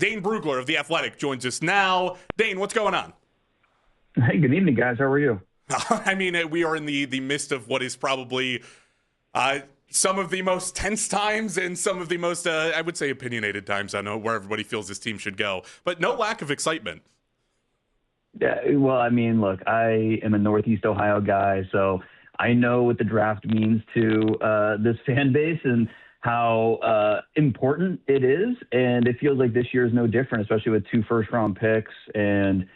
Dane Brugler of The Athletic joins us now. Dane, what's going on? Hey, good evening, guys. How are you? I mean, we are in the midst of what is probably some of the most tense times and some of the most, I would say, opinionated times. I know where everybody feels this team should go, but no lack of excitement. Yeah, well, I mean, look, I am a Northeast Ohio guy, so I know what the draft means to this fan base and how important it is. And it feels like this year is no different, especially with 2 first-round picks. And,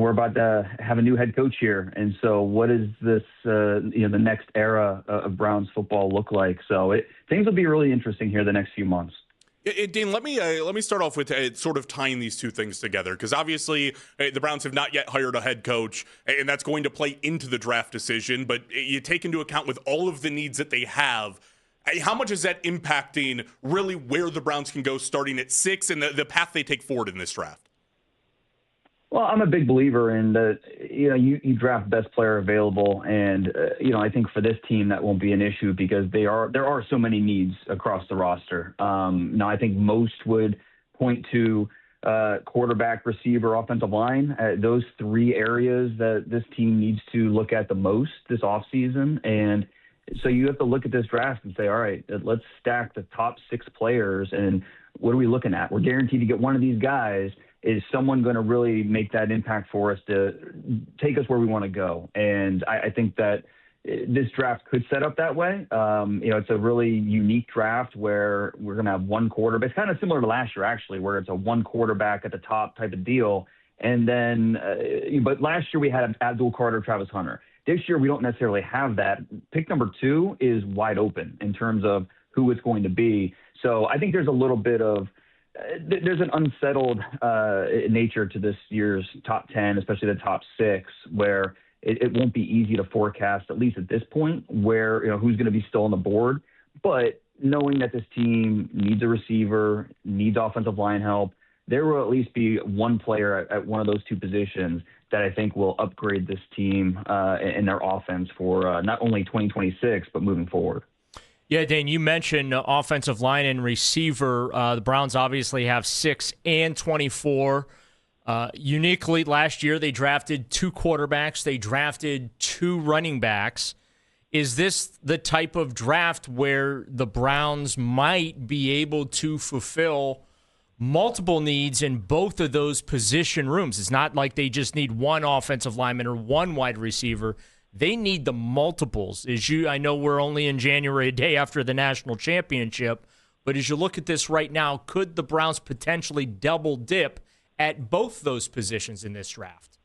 we're about to have a new head coach here. And so what does this, the next era of Browns football look like? So things will be really interesting here the next few months. Dean, let me start off with sort of tying these two things together, because obviously the Browns have not yet hired a head coach, and that's going to play into the draft decision. But you take into account with all of the needs that they have, how much is that impacting really where the Browns can go starting at 6 and the path they take forward in this draft? Well, I'm a big believer in that, you draft best player available. And, I think for this team, that won't be an issue because there are so many needs across the roster. Now, I think most would point to quarterback, receiver, offensive line, those 3 areas that this team needs to look at the most this offseason. And so you have to look at this draft and say, all right, let's stack the top 6 players. And what are we looking at? We're guaranteed to get one of these guys. Is someone going to really make that impact for us to take us where we want to go? And I think that this draft could set up that way. It's a really unique draft where we're going to have 1 quarterback. It's kind of similar to last year, actually, where it's a 1 quarterback at the top type of deal. And then, but last year we had Abdul Carter, Travis Hunter. This year we don't necessarily have that. Pick number 2 is wide open in terms of who it's going to be. So I think there's a little bit of there's an unsettled nature to this year's top 10, especially the top 6, where it won't be easy to forecast, at least at this point, where who's going to be still on the board. But knowing that this team needs a receiver, needs offensive line help, there will at least be one player at one of those 2 positions that I think will upgrade this team and their offense for not only 2026, but moving forward. Yeah, Dane, you mentioned offensive line and receiver. The Browns obviously have 6 and 24. Uniquely, last year they drafted 2 quarterbacks. They drafted 2 running backs. Is this the type of draft where the Browns might be able to fulfill multiple needs in both of those position rooms? It's not like they just need 1 offensive lineman or 1 wide receiver. They need the multiples. I know we're only in January, a day after the national championship, but as you look at this right now, could the Browns potentially double dip at both those positions in this draft?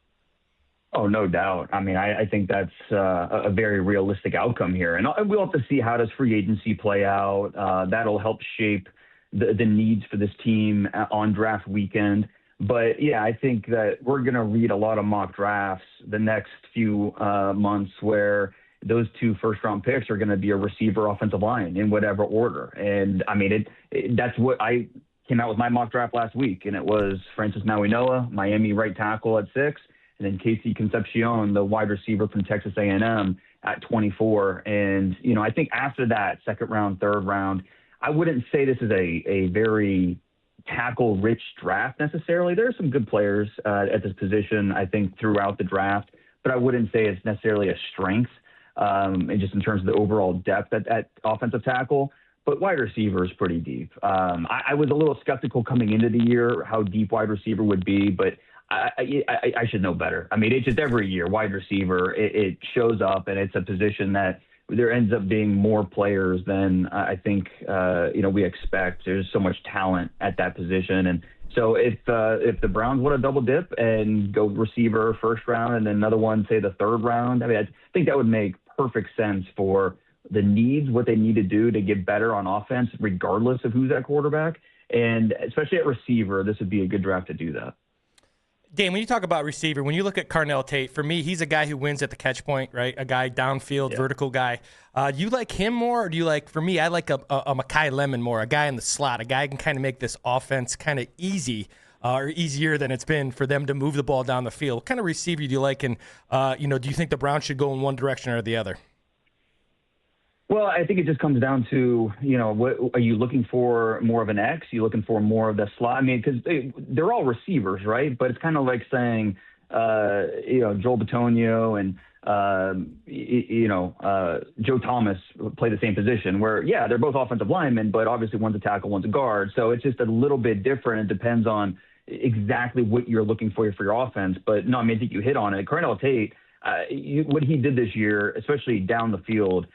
Oh, no doubt. I mean, I think that's a very realistic outcome here. And we'll have to see how does free agency play out. That'll help shape the needs for this team on draft weekend. But, yeah, I think that we're going to read a lot of mock drafts the next few months where those 2 first-round picks are going to be a receiver, offensive line in whatever order. And, I mean, that's what I came out with my mock draft last week, and it was Francis Mauigoa, Miami right tackle at 6, and then Casey Concepcion, the wide receiver from Texas A&M at 24. And, I think after that, 2nd round, 3rd round, I wouldn't say this is a very tackle-rich draft necessarily. There are some good players at this position, I think, throughout the draft, but I wouldn't say it's necessarily a strength, and just in terms of the overall depth at offensive tackle. But wide receiver is pretty deep. I was a little skeptical coming into the year how deep wide receiver would be, but I should know better. I mean, it's just every year, wide receiver, it shows up, and it's a position that there ends up being more players than I think we expect. There's so much talent at that position, and so if the Browns want to double dip and go receiver 1st round and then another one, say the 3rd round, I mean, I think that would make perfect sense for the needs, what they need to do to get better on offense, regardless of who's at quarterback, and especially at receiver, this would be a good draft to do that. Dane, when you talk about receiver, when you look at Carnell Tate, for me, he's a guy who wins at the catch point, right? A guy downfield, vertical guy. Do you like him more, or do you like, for me, I like a Makai Lemon more, a guy in the slot, a guy who can kind of make this offense kind of easy or easier than it's been for them to move the ball down the field. What kind of receiver do you like, and do you think the Browns should go in one direction or the other? Well, I think it just comes down to, what are you looking for, more of an X? Are you looking for more of the slot? I mean, because they're all receivers, right? But it's kind of like saying, Joel Bitonio and, Joe Thomas play the same position where, yeah, they're both offensive linemen, but obviously one's a tackle, one's a guard. So it's just a little bit different. It depends on exactly what you're looking for your offense. But no, I mean, I think you hit on it. Carnell Tate, what he did this year, especially down the field,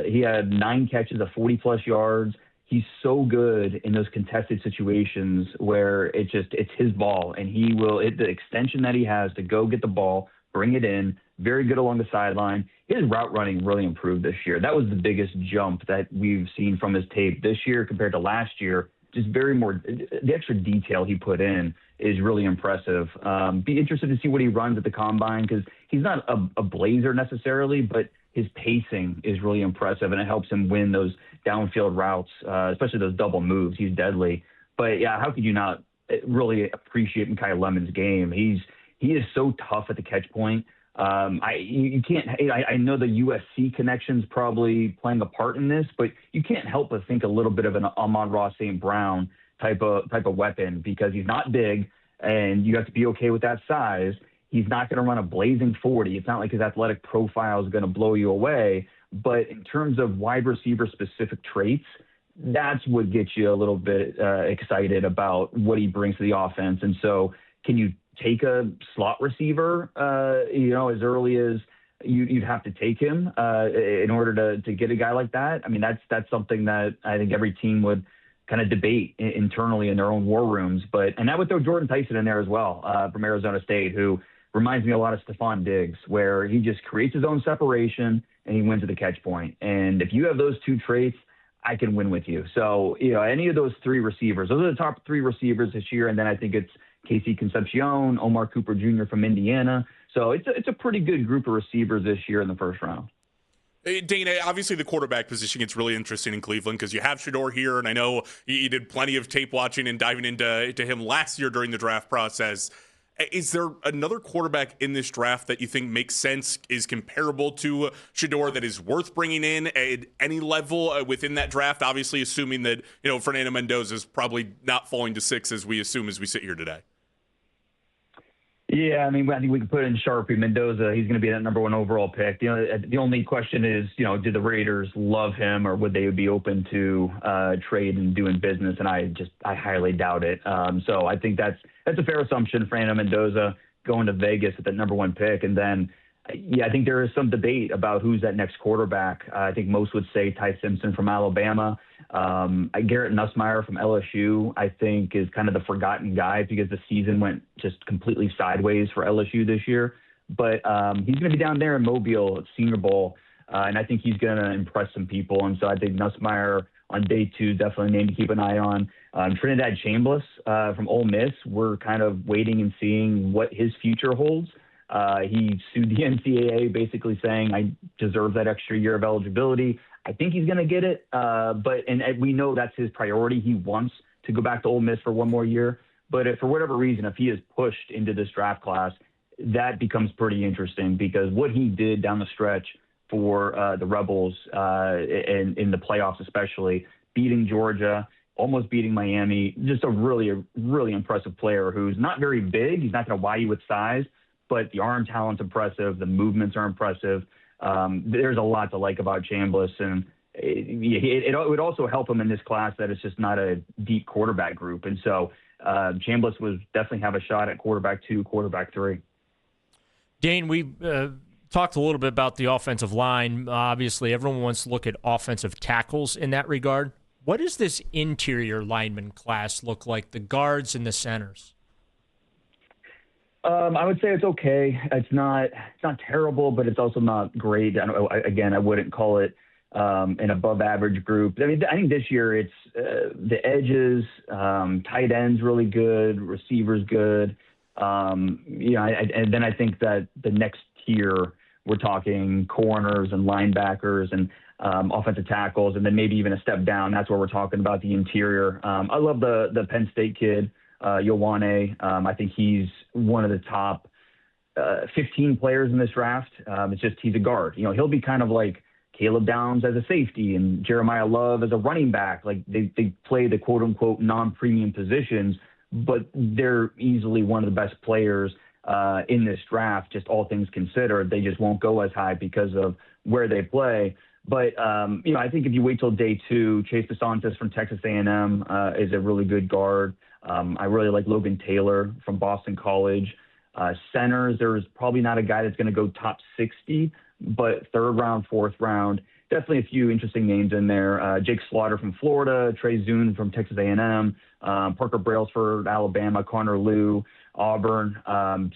he had 9 catches of 40-plus yards. He's so good in those contested situations where it's his ball, and he will – the extension that he has to go get the ball, bring it in, very good along the sideline. His route running really improved this year. That was the biggest jump that we've seen from his tape this year compared to last year. Just the extra detail he put in is really impressive. Be interested to see what he runs at the combine because he's not a blazer necessarily, but his pacing is really impressive, and it helps him win those downfield routes, especially those double moves. He's deadly. But, yeah, how could you not really appreciate Makai Lemon's game? He is so tough at the catch point. You can't. I know the USC connection's probably playing a part in this, but you can't help but think a little bit of an Amon-Ra St. Brown type of weapon because he's not big, and you have to be okay with that size. He's not going to run a blazing 40. It's not like his athletic profile is going to blow you away. But in terms of wide receiver specific traits, that's what gets you a little bit excited about what he brings to the offense. And so, can you take a slot receiver, as early as you'd have to take him in order to get a guy like that? I mean, that's something that I think every team would kind of debate internally in their own war rooms. And that would throw Jordyn Tyson in there as well from Arizona State, who reminds me a lot of Stephon Diggs, where he just creates his own separation and he wins at the catch point. And if you have those two traits, I can win with you. So, any of those 3 receivers, those are the top 3 receivers this year. And then I think it's Casey Concepcion, Omar Cooper Jr. from Indiana. So it's a pretty good group of receivers this year in the first round. Dane, obviously the quarterback position gets really interesting in Cleveland because you have Shedeur here, and I know you did plenty of tape watching and diving into him last year during the draft process. Is there another quarterback in this draft that you think makes sense, is comparable to Shedeur, that is worth bringing in at any level within that draft? Obviously, assuming that Fernando Mendoza is probably not falling to 6 as we assume as we sit here today. Yeah, I mean, I think we can put in Sharpie. Mendoza, he's going to be that number 1 overall pick. The only question is, do the Raiders love him, or would they be open to trade and doing business? And I highly doubt it. So I think that's a fair assumption. Fernando Mendoza going to Vegas at the number 1 pick. And then, I think there is some debate about who's that next quarterback. I think most would say Ty Simpson from Alabama. Garrett Nussmeier from LSU, I think, is kind of the forgotten guy because the season went just completely sideways for LSU this year. But he's going to be down there in Mobile at Senior Bowl, and I think he's going to impress some people. And so I think Nussmeier on day 2 definitely a name to keep an eye on. Trinidad Chambliss from Ole Miss, we're kind of waiting and seeing what his future holds. He sued the NCAA basically saying, I deserve that extra year of eligibility. I think he's going to get it, but we know that's his priority. He wants to go back to Ole Miss for 1 more year. But if for whatever reason, if he is pushed into this draft class, that becomes pretty interesting because what he did down the stretch for the Rebels and in the playoffs especially, beating Georgia, almost beating Miami, just a really, really impressive player who's not very big. He's not going to wow you with size, but the arm talent's impressive. The movements are impressive. There's a lot to like about Chambliss, and it would also help him in this class that it's just not a deep quarterback group. And so Chambliss would definitely have a shot at quarterback 2, quarterback 3. Dane, we talked a little bit about the offensive line. Obviously, everyone wants to look at offensive tackles in that regard. What does this interior lineman class look like, the guards and the centers? I would say it's okay. It's not terrible, but it's also not great. I wouldn't call it an above-average group. I mean, I think this year it's the edges, tight ends really good, receivers good. And then I think that the next tier, we're talking corners and linebackers and offensive tackles, and then maybe even a step down. That's where we're talking about the interior. I love the Penn State kid, Yowane. I think he's one of the top 15 players in this draft. It's just he's a guard. He'll be kind of like Caleb Downs as a safety and Jeremiah Love as a running back. Like they play the quote unquote non-premium positions, but they're easily one of the best players in this draft, just all things considered. They just won't go as high because of where they play. But, I think if you wait till day 2, Chase DeSantis from Texas A&M is a really good guard. I really like Logan Taylor from Boston College. Centers, there's probably not a guy that's going to go top 60, but 3rd round, 4th round, definitely a few interesting names in there. Jake Slaughter from Florida, Trey Zune from Texas A&M, Parker Brailsford, Alabama, Connor Lew, Auburn.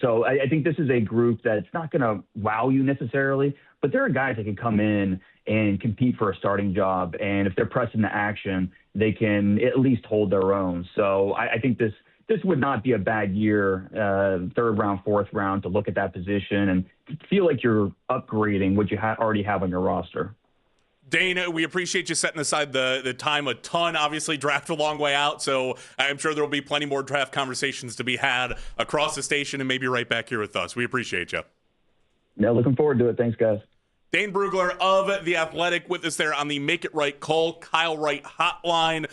So I think this is a group that's not going to wow you necessarily, but there are guys that can come in and compete for a starting job. And if they're pressed into action, they can at least hold their own. So I think this would not be a bad year, 3rd round, 4th round, to look at that position and feel like you're upgrading what you already have on your roster. Dane, we appreciate you setting aside the time a ton. Obviously, draft a long way out, so I'm sure there will be plenty more draft conversations to be had across the station and maybe right back here with us. We appreciate you. Yeah, looking forward to it. Thanks, guys. Dane Brugler of The Athletic with us there on the Make It Right Call Kyle Wright hotline.